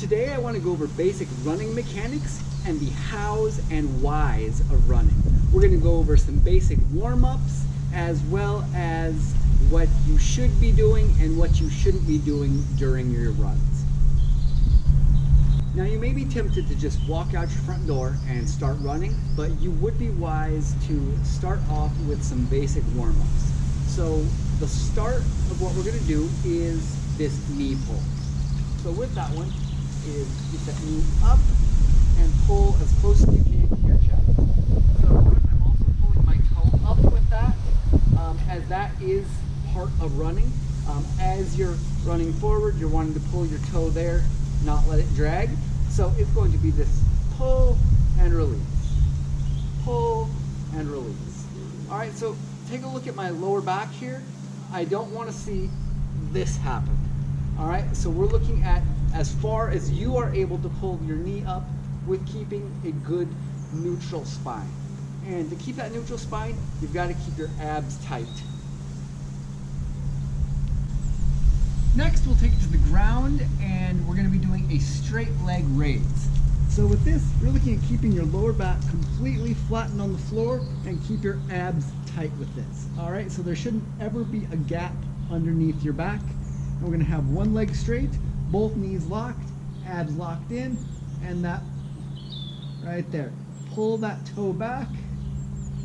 Today I want to go over basic running mechanics and the hows and whys of running. We're going to go over some basic warm-ups as well as what you should be doing and what you shouldn't be doing during your runs. Now you may be tempted to just walk out your front door and start running, but you would be wise to start off with some basic warm-ups. So the start of what we're going to do is this knee pull. So with that one is get that knee up and pull as close as you can to your chest. So I'm also pulling my toe up with that, as that is part of running. As you're running forward, you're wanting to pull your toe there, not let it drag. So it's going to be this pull and release, pull and release. All right, so take a look at my lower back here. I don't want to see this happen. All right, so we're looking at as far as you are able to pull your knee up with keeping a good neutral spine. And to keep that neutral spine, you've got to keep your abs tight. Next, we'll take it to the ground and we're going to be doing a straight leg raise. So with this, you're looking at keeping your lower back completely flattened on the floor and keep your abs tight with this. All right, so there shouldn't ever be a gap underneath your back. And we're going to have one leg straight, both knees locked, abs locked in, and that right there. Pull that toe back.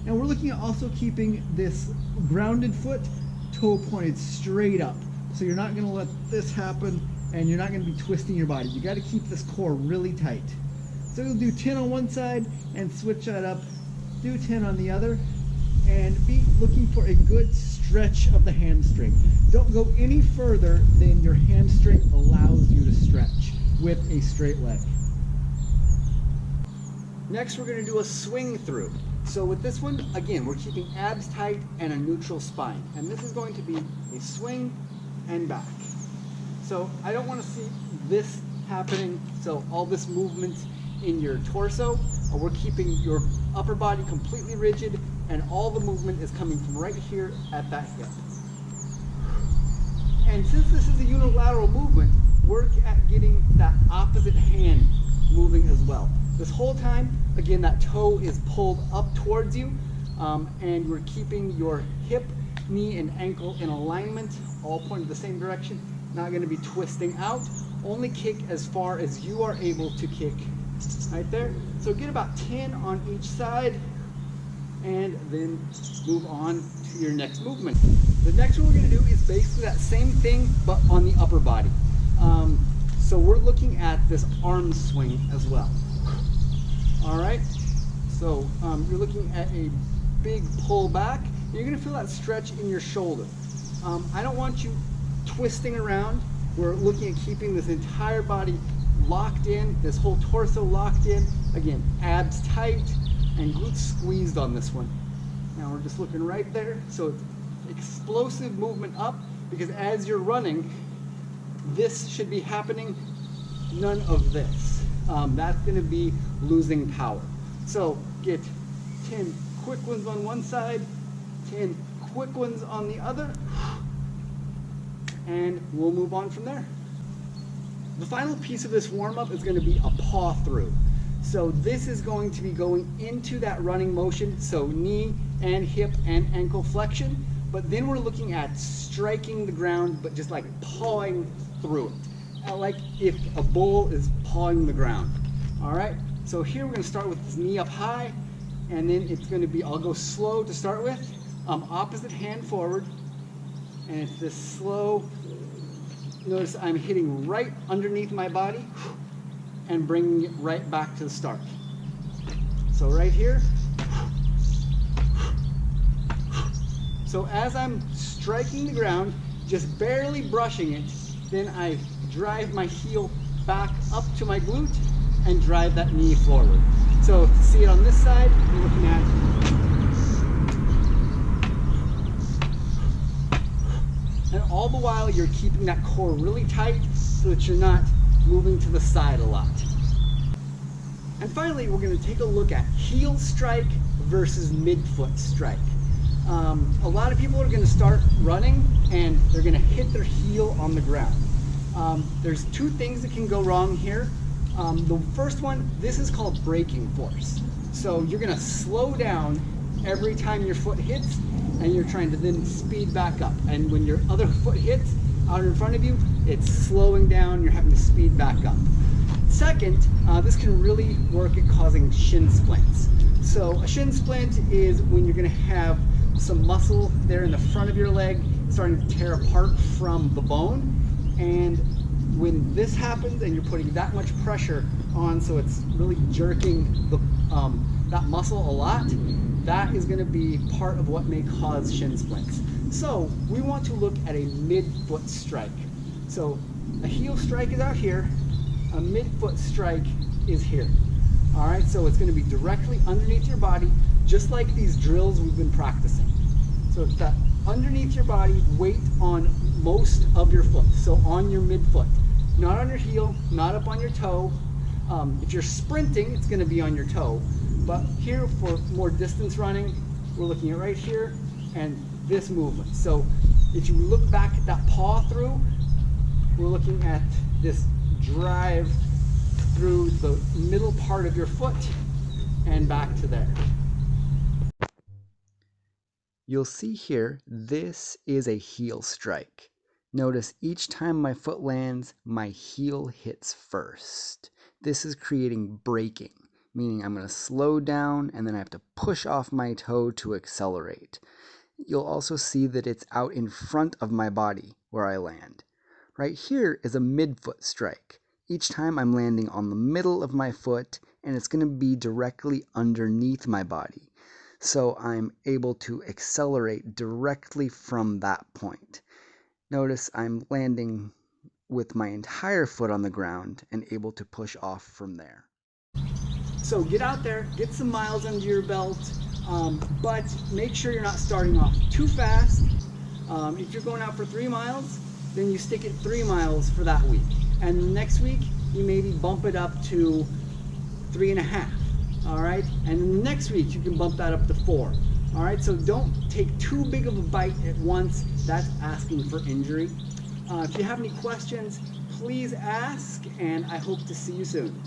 And we're looking at also keeping this grounded foot, toe pointed straight up. So you're not going to let this happen and you're not going to be twisting your body. You got to keep this core really tight. So you'll do 10 on one side and switch that up, do 10 on the other, and be looking for a good stretch of the hamstring. Don't go any further than your hamstring allows you to stretch with a straight leg. Next, we're going to do a swing through. So with this one, again, we're keeping abs tight and a neutral spine. And this is going to be a swing and back. So I don't want to see this happening, so all this movement in your torso. We're keeping your upper body completely rigid and all the movement is coming from right here at that hip. And since this is a unilateral movement, work at getting that opposite hand moving as well. This whole time, again, that toe is pulled up towards you, and we're keeping your hip, knee, and ankle in alignment, all pointed the same direction. Not going to be twisting out. Only kick as far as you are able to kick right there. So get about 10 on each side and then move on to your next movement. The next one we're going to do is basically that same thing but on the upper body. So we're looking at this arm swing as well. All right, so you're looking at a big pull back. You're going to feel that stretch in your shoulder. I don't want you twisting around. We're looking at keeping this entire body locked in, this whole torso locked in. Again, abs tight and glutes squeezed on this one. Now we're just looking right there. So it's explosive movement up, because as you're running, this should be happening, none of this. That's going to be losing power. So get 10 quick ones on one side, 10 quick ones on the other, and we'll move on from there. The final piece of this warm-up is going to be a paw through. So this is going to be going into that running motion, so knee and hip and ankle flexion, but then we're looking at striking the ground, but just like pawing through it, like if a bull is pawing the ground. All right, so here we're going to start with this knee up high, and then it's going to be, I'll go slow to start with, opposite hand forward, and it's this slow. Notice I'm hitting right underneath my body and bringing it right back to the start. So right here. So as I'm striking the ground, just barely brushing it, then I drive my heel back up to my glute and drive that knee forward. So to see it on this side, you're looking at and all the while you're keeping that core really tight so that you're not moving to the side a lot. And finally, we're going to take a look at heel strike versus midfoot strike. A lot of people are going to start running and they're going to hit their heel on the ground. There's two things that can go wrong here. The first one, this is called braking force. So you're gonna slow down every time your foot hits, and you're trying to then speed back up. And when your other foot hits out in front of you, it's slowing down, you're having to speed back up. Second, this can really work at causing shin splints. So a shin splint is when you're gonna have some muscle there in the front of your leg starting to tear apart from the bone. And when this happens and you're putting that much pressure on, so it's really jerking that muscle a lot, that is going to be part of what may cause shin splints. So we want to look at a mid-foot strike. So a heel strike is out here, a mid-foot strike is here. All right, so it's going to be directly underneath your body, just like these drills we've been practicing. So it's that underneath your body, weight on most of your foot, so on your midfoot. Not on your heel, not up on your toe. If you're sprinting, it's going to be on your toe. But here for more distance running, we're looking at right here and this movement. So if you look back at that paw through, we're looking at this drive through the middle part of your foot and back to there. You'll see here, this is a heel strike. Notice each time my foot lands, my heel hits first. This is creating braking, meaning I'm going to slow down and then I have to push off my toe to accelerate. You'll also see that it's out in front of my body where I land. Right here is a midfoot strike. Each time I'm landing on the middle of my foot and it's going to be directly underneath my body. So I'm able to accelerate directly from that point. Notice I'm landing with my entire foot on the ground and able to push off from there. So get out there, get some miles under your belt, but make sure you're not starting off too fast. If you're going out for 3 miles, then you stick at 3 miles for that week. And the next week, you maybe bump it up to 3.5. All right, and then the next week you can bump that up to 4. All right, so don't take too big of a bite at once. That's asking for injury. If you have any questions, please ask, and I hope to see you soon.